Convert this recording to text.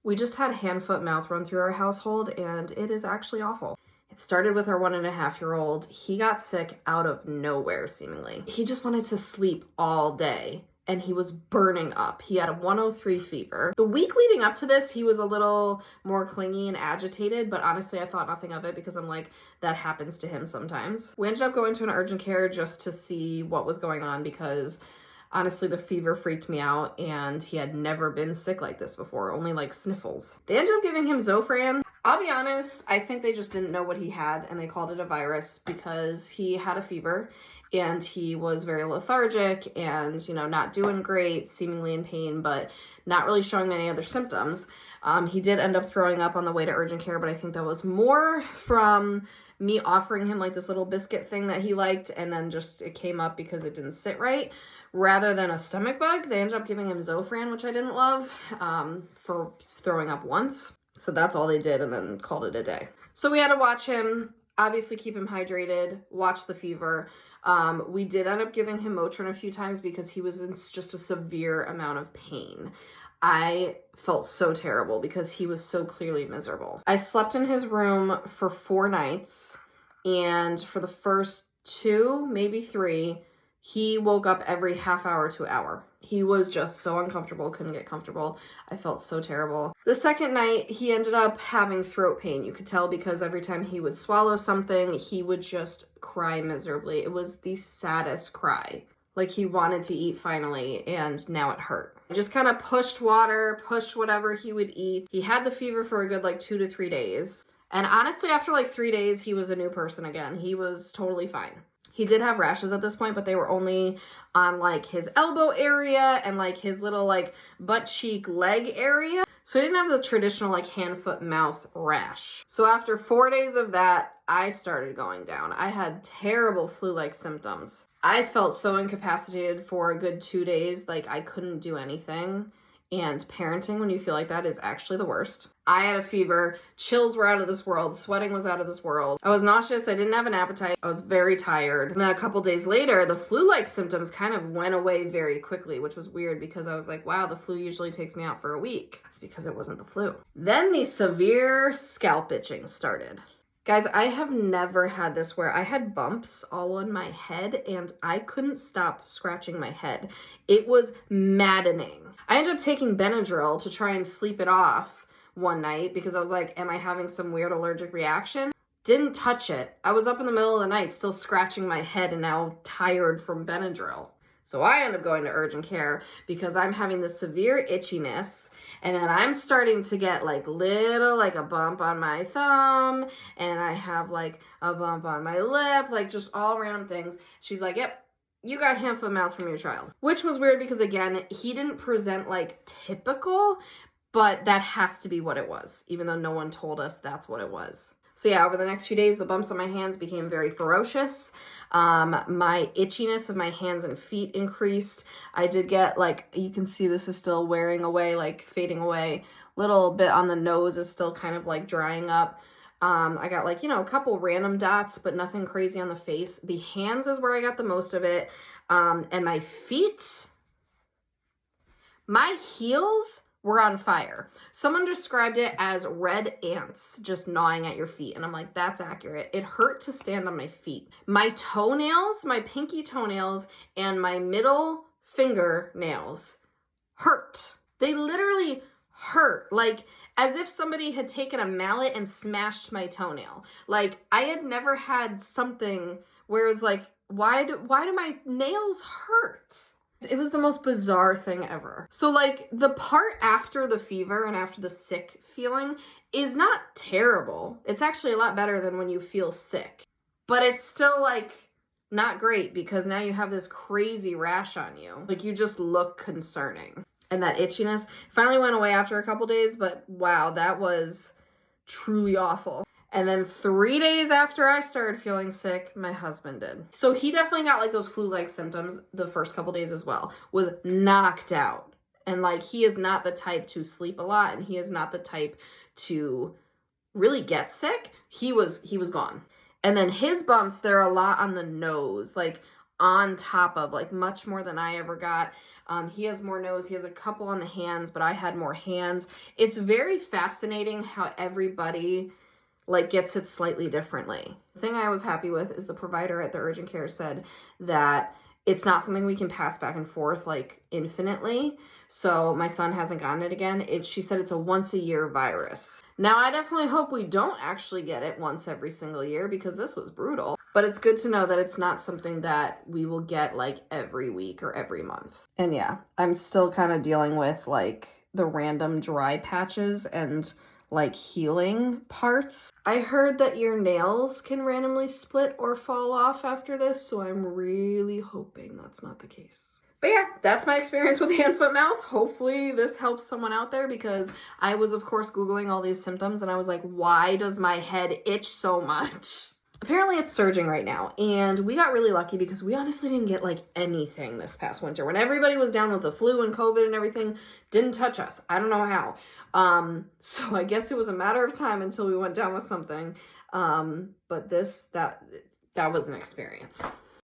We just had hand, foot, mouth run through our household, and it is actually awful. It started with our 1.5-year-old. He got sick out of nowhere, seemingly. He just wanted to sleep all day, and he was burning up. He had a 103 fever. The week leading up to this, he was a little more clingy and agitated, but honestly, I thought nothing of it because I'm like, that happens to him sometimes. We ended up going to an urgent care just to see what was going on because honestly, the fever freaked me out, and he had never been sick like this before, only like sniffles. They ended up giving him Zofran. I'll be honest, I think they just didn't know what he had, and they called it a virus because he had a fever, and he was very lethargic and, not doing great, seemingly in pain, but not really showing many other symptoms. He did end up throwing up on the way to urgent care, but I think that was more from me offering him like this little biscuit thing that he liked, and then just it came up because it didn't sit right. Rather than a stomach bug, they ended up giving him Zofran, which I didn't love, for throwing up once. So that's all they did, and then called it a day. So we had to watch him, obviously keep him hydrated, watch the fever. We did end up giving him Motrin a few times because he was in just a severe amount of pain. I felt so terrible because he was so clearly miserable. I slept in his room for 4 nights, and for the first 2, maybe 3, he woke up every half hour to hour. He was just so uncomfortable, couldn't get comfortable. I felt so terrible. The second night, he ended up having throat pain. You could tell because every time he would swallow something, he would just cry miserably. It was the saddest cry. Like he wanted to eat finally, and now it hurt. I just kind of pushed water, pushed whatever he would eat. He had the fever for a good 2 to 3 days. And honestly, after 3 days, he was a new person again. He was totally fine. He did have rashes at this point, but they were only on his elbow area and his little butt cheek leg area. So he didn't have the traditional hand, foot, mouth rash. So after 4 days of that, I started going down. I had terrible flu-like symptoms. I felt so incapacitated for a good 2 days, I couldn't do anything. And parenting, when you feel like that, is actually the worst. I had a fever, chills were out of this world, sweating was out of this world. I was nauseous, I didn't have an appetite, I was very tired. And then a couple days later, the flu-like symptoms kind of went away very quickly, which was weird because I was like, wow, the flu usually takes me out for a week. That's because it wasn't the flu. Then the severe scalp itching started. Guys, I have never had this where I had bumps all on my head and I couldn't stop scratching my head. It was maddening. I ended up taking Benadryl to try and sleep it off one night because I was like, am I having some weird allergic reaction? Didn't touch it. I was up in the middle of the night still scratching my head and now tired from Benadryl. So I ended up going to urgent care because I'm having this severe itchiness. And then I'm starting to get little, a bump on my thumb, and I have a bump on my lip, just all random things. She's like, yep, you got hand, foot, mouth from your child. Which was weird because again, he didn't present typical, but that has to be what it was, even though no one told us that's what it was. So yeah, over the next few days, the bumps on my hands became very ferocious. My itchiness of my hands and feet increased. I did get you can see this is still wearing away, fading away. Little bit on the nose is still kind of drying up. I got a couple random dots, but nothing crazy on the face. The hands is where I got the most of it. And my feet, my heels were on fire. Someone described it as red ants just gnawing at your feet. And I'm like, that's accurate. It hurt to stand on my feet. My toenails, my pinky toenails, and my middle finger nails hurt. They literally hurt. As if somebody had taken a mallet and smashed my toenail. I had never had something where it's why do my nails hurt? It was the most bizarre thing ever. So the part after the fever and after the sick feeling is not terrible. It's actually a lot better than when you feel sick. But it's still not great because now you have this crazy rash on you. You just look concerning. And that itchiness finally went away after a couple days, but wow, that was truly awful. And then 3 days after I started feeling sick, my husband did. So he definitely got those flu-like symptoms the first couple days as well. Was knocked out. And he is not the type to sleep a lot, and he is not the type to really get sick. He was gone. And then his bumps, they're a lot on the nose, on top of, like much more than I ever got. He has more nose, he has a couple on the hands, but I had more hands. It's very fascinating how everybody like gets it slightly differently. The thing I was happy with is the provider at the urgent care said that it's not something we can pass back and forth like infinitely. So my son hasn't gotten it again. She said it's a once a year virus. Now I definitely hope we don't actually get it once every single year, because this was brutal. But it's good to know that it's not something that we will get like every week or every month. And yeah, I'm still kind of dealing with like the random dry patches and like healing parts. I heard that your nails can randomly split or fall off after this, so I'm really hoping that's not the case. But yeah, that's my experience with hand, foot, mouth. Hopefully this helps someone out there, because I was of course Googling all these symptoms and I was like, why does my head itch so much? Apparently it's surging right now, and we got really lucky because we honestly didn't get like anything this past winter. When everybody was down with the flu and COVID and everything, didn't touch us. I don't know how. So I guess it was a matter of time until we went down with something. But that was an experience.